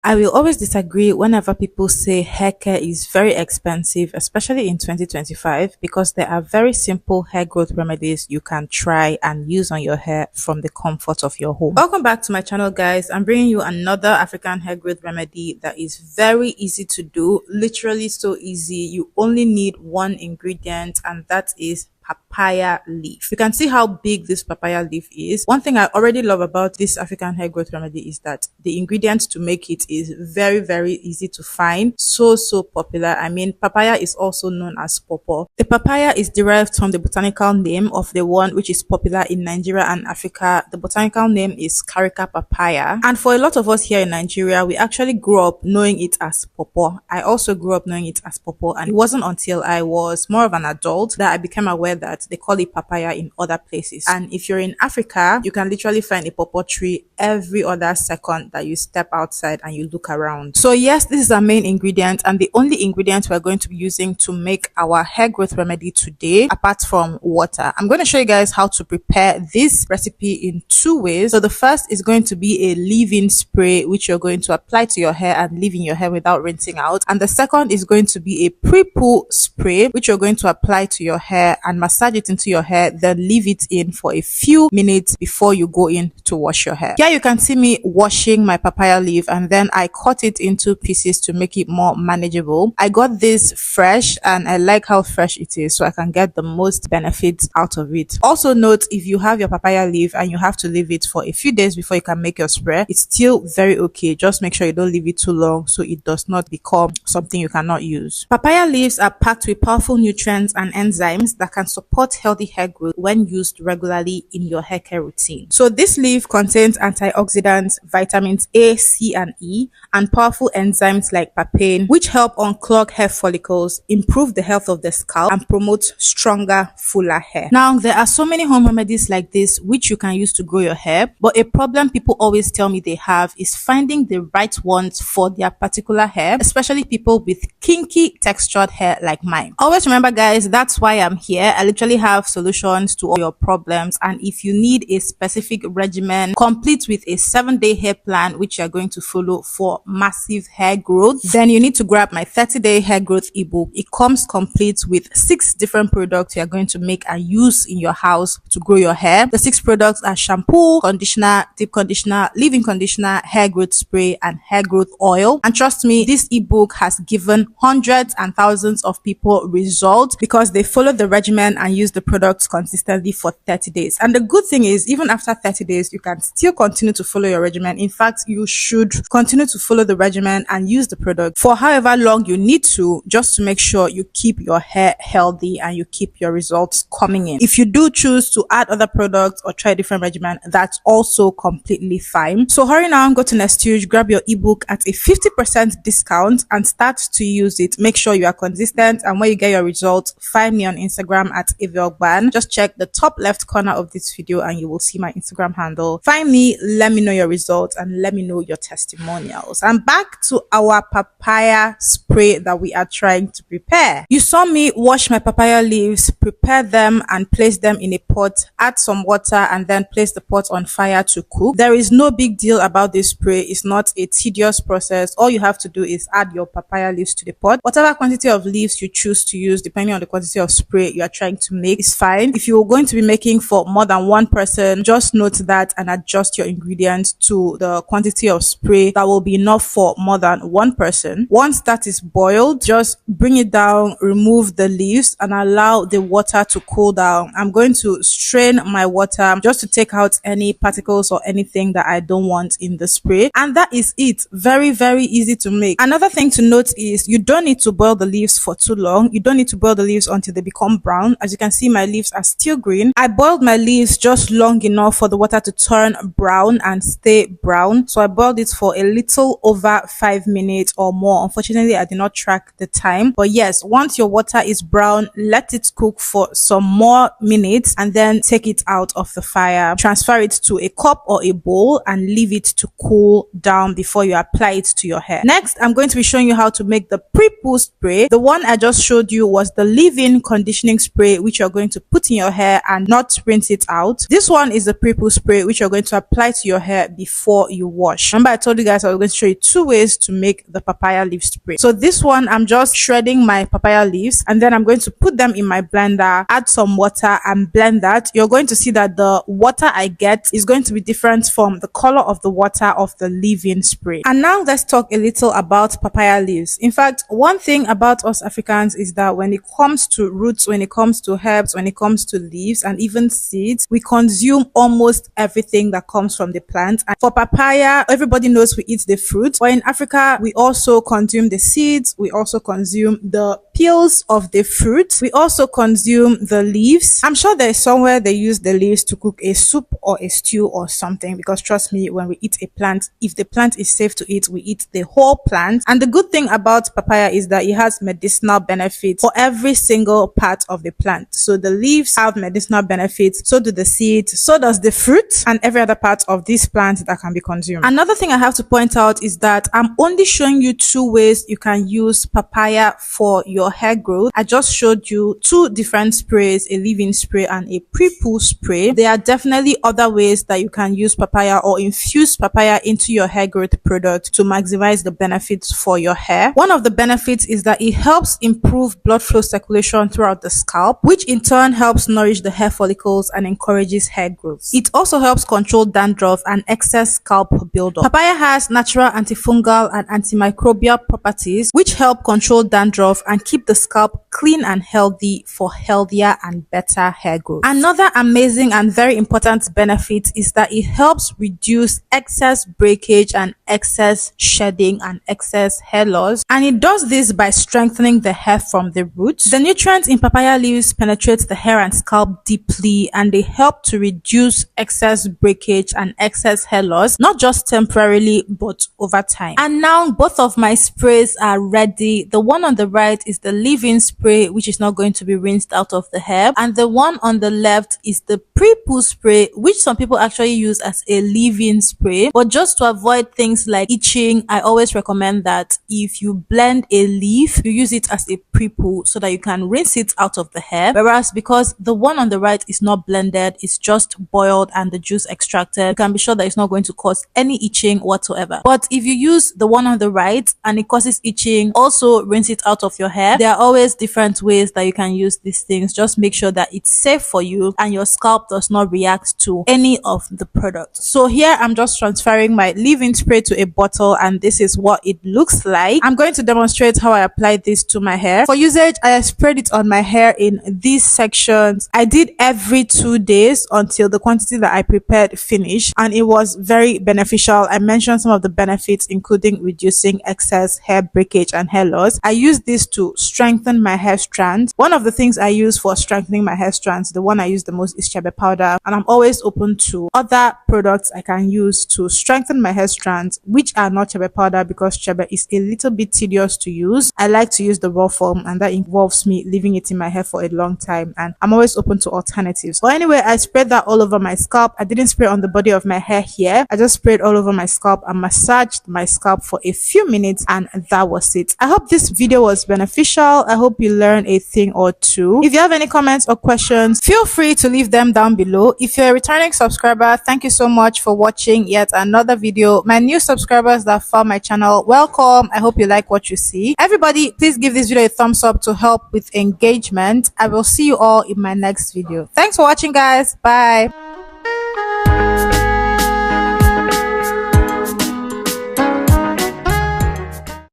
I will always disagree whenever people say hair care is very expensive, especially in 2025, because there are very simple hair growth remedies you can try and use on your hair from the comfort of your home. Welcome back to my channel, guys. I'm bringing you another African hair growth remedy that is very easy to do, literally so easy. You only need one ingredient, and that is papaya leaf. You can see how big this papaya leaf is. One thing I already love about this African hair growth remedy is that the ingredients to make it is very easy to find. So popular. I mean, papaya is also known as pawpaw. The papaya is derived from the botanical name of the one which is popular in Nigeria and Africa. The botanical name is Carica papaya. And for a lot of us here in Nigeria, we actually grew up knowing it as pawpaw. I also grew up knowing it as pawpaw, and it wasn't until I was more of an adult that I became aware that they call it papaya in other places. And if you're in Africa, you can literally find a pawpaw tree every other second that you step outside and you look around. So yes, this is our main ingredient and the only ingredient we're going to be using to make our hair growth remedy today, apart from water. I'm going to show you guys how to prepare this recipe in two ways. So the first is going to be a leave-in spray, which you're going to apply to your hair and leave in your hair without rinsing out. And the second is going to be a pre-poo spray, which you're going to apply to your hair and massage it into your hair, then leave it in for a few minutes before you go in to wash your hair. Here you can see me washing my papaya leaf, and then I cut it into pieces to make it more manageable. I got this fresh and I like how fresh it is, so I can get the most benefits out of it. Also note, if you have your papaya leaf and you have to leave it for a few days before you can make your spray, it's still very okay. Just make sure you don't leave it too long so it does not become something you cannot use. Papaya leaves are packed with powerful nutrients and enzymes that can support healthy hair growth when used regularly in your hair care routine. So this leaf contains antioxidants, vitamins A, C, and E, and powerful enzymes like papain, which help unclog hair follicles, improve the health of the scalp, and promote stronger, fuller hair. Now, there are so many home remedies like this which you can use to grow your hair, but a problem people always tell me they have is finding the right ones for their particular hair, especially people with kinky textured hair like mine. Always remember, guys, that's why I'm here. I literally have solutions to all your problems, and if you need a specific regimen complete with a 7-day hair plan which you're going to follow for massive hair growth, then you need to grab my 30-day hair growth ebook. It comes complete with 6 different products you're going to make and use in your house to grow your hair. The 6 products are shampoo, conditioner, deep conditioner, leave-in conditioner, hair growth spray, and hair growth oil. And trust me, this ebook has given hundreds and thousands of people results because they followed the regimen and used the products consistently for 30 days. And the good thing is, even after 30 days, you can still continue to follow your regimen. In fact, you should continue to follow the regimen and use the product for however long you need to, just to make sure you keep your hair healthy and you keep your results coming in. If you do choose to add other products or try a different regimen, that's also completely fine. So hurry now, go to Nestuge, grab your ebook at a 50% discount and start to use it. Make sure you are consistent, and when you get your results, find me on Instagram at Aviogban. Just check the top left corner of this video and you will see my Instagram handle. Find me, let me know your results, and let me know your testimonials. And back to our papaya spray that we are trying to prepare. You saw me wash my papaya leaves, prepare them and place them in a pot, add some water, and then place the pot on fire to cook. There is no big deal about this spray. It's not a tedious process. All you have to do is add your papaya leaves to the pot. Whatever quantity of leaves you choose to use, depending on the quantity of spray you are trying to make, is fine. If you're going to be making for more than one person, just note that and adjust your ingredients to the quantity of spray that will be enough for more than one person. Once that is boiled, just bring it down, remove the leaves, and allow the water to cool down. I'm going to strain my water just to take out any particles or anything that I don't want in the spray. And that is it. Very easy to make. Another thing to note is you don't need to boil the leaves for too long. You don't need to boil the leaves until they become brown. As you can see, my leaves are still green. I boiled my leaves just long enough for the water to turn brown and stay brown. So I boiled it for a little over 5 minutes or more. Unfortunately, I did not track the time. But yes, once your water is brown, let it cook for some more minutes and then take it out of the fire. Transfer it to a cup or a bowl and leave it to cool down before you apply it to your hair. Next, I'm going to be showing you how to make the pre-poo spray. The one I just showed you was the leave-in conditioning spray, which you're going to put in your hair and not rinse it out. This one is the pre-poo spray, which you're going to apply to your hair before you wash. Remember, I told you guys I was going to show you 2 ways to make the papaya leaf spray. So this one, I'm just shredding my papaya leaves and then I'm going to put them in my blender, add some water and blend that. You're going to see that the water I get is going to be different from the color of the water of the leave-in spray. And now let's talk a little about papaya leaves. In fact, one thing about us Africans is that when it comes to roots, when it comes to herbs, when it comes to leaves and even seeds, we consume almost everything that comes from the plant. And for papaya, everybody knows we eat the fruit, but in Africa, we also consume the seeds, we also consume the peels of the fruit, we also consume the leaves. I'm sure there's somewhere they use the leaves to cook a soup or a stew or something, because trust me, when we eat a plant, if the plant is safe to eat, we eat the whole plant. And the good thing about papaya is that it has medicinal benefits for every single part of the plant. So the leaves have medicinal benefits, so do the seeds, so does the fruit and every other part of this plant that can be consumed. Another thing I have to point out is that I'm only showing you 2 ways you can use papaya for your hair growth. I just showed you 2 different sprays, a leave-in spray and a pre-poo spray. There are definitely other ways that you can use papaya or infuse papaya into your hair growth product to maximize the benefits for your hair. One of the benefits is that it helps improve blood flow circulation throughout the scalp, which in turn helps nourish the hair follicles and encourages hair growth. It also helps control dandruff and excess scalp buildup. Papaya has natural antifungal and antimicrobial properties which help control dandruff and keep the scalp clean and healthy for healthier and better hair growth. Another amazing and very important benefit is that it helps reduce excess breakage and excess shedding and excess hair loss, and it does this by strengthening the hair from the roots. The nutrients in papaya leaves penetrate the hair and scalp deeply, and they help to reduce excess breakage and excess hair loss, not just temporarily but over time. And now both of my sprays are ready. The one on the right is the leave-in spray, which is not going to be rinsed out of the hair, and the one on the left is the pre-poo spray, which some people actually use as a leave-in spray. But just to avoid things like itching, I always recommend that if you blend a leaf, you use it as a pre-poo so that you can rinse it out of the hair. Whereas because the one on the right is not blended, it's just boiled and the juice extracted, you can be sure that it's not going to cause any itching whatsoever. But if you use the one on the right and it causes itching, also rinse it out of your hair. There are always different ways that you can use these things. Just make sure that it's safe for you and your scalp does not react to any of the products. So here I'm just transferring my leave-in spray to a bottle and this is what it looks like. I'm going to demonstrate how I apply this to my hair. For usage, I sprayed it on my hair in these sections. I did every 2 days until the quantity that I prepared finished, and it was very beneficial. I mentioned some of the benefits, including reducing excess hair breakage and hair loss. I use this to strengthen my hair strands. One of the things I use for strengthening my hair strands, the one I use the most, is cheveux powder, and I'm always open to other products I can use to strengthen my hair strands which are not cheveux powder, because cheveux is a little bit tedious to use. I like to use the raw form, and that involves me leaving it in my hair for a long time, and I'm always open to alternatives. But anyway, I sprayed that all over my scalp. I didn't spray on the body of my hair here. I just sprayed all over my scalp and massaged my scalp for a few minutes, and that was it. I hope this video was beneficial. I hope you learned a thing or two. If you have any comments or questions, feel free to leave them down below. If you're a returning subscriber, thank you so much for watching yet another video. My new subscribers that found my channel, welcome. I hope you like what you see. Everybody, please give this video a thumbs up to help with engagement. I will see you all in my next video. Thanks for watching, guys. Bye.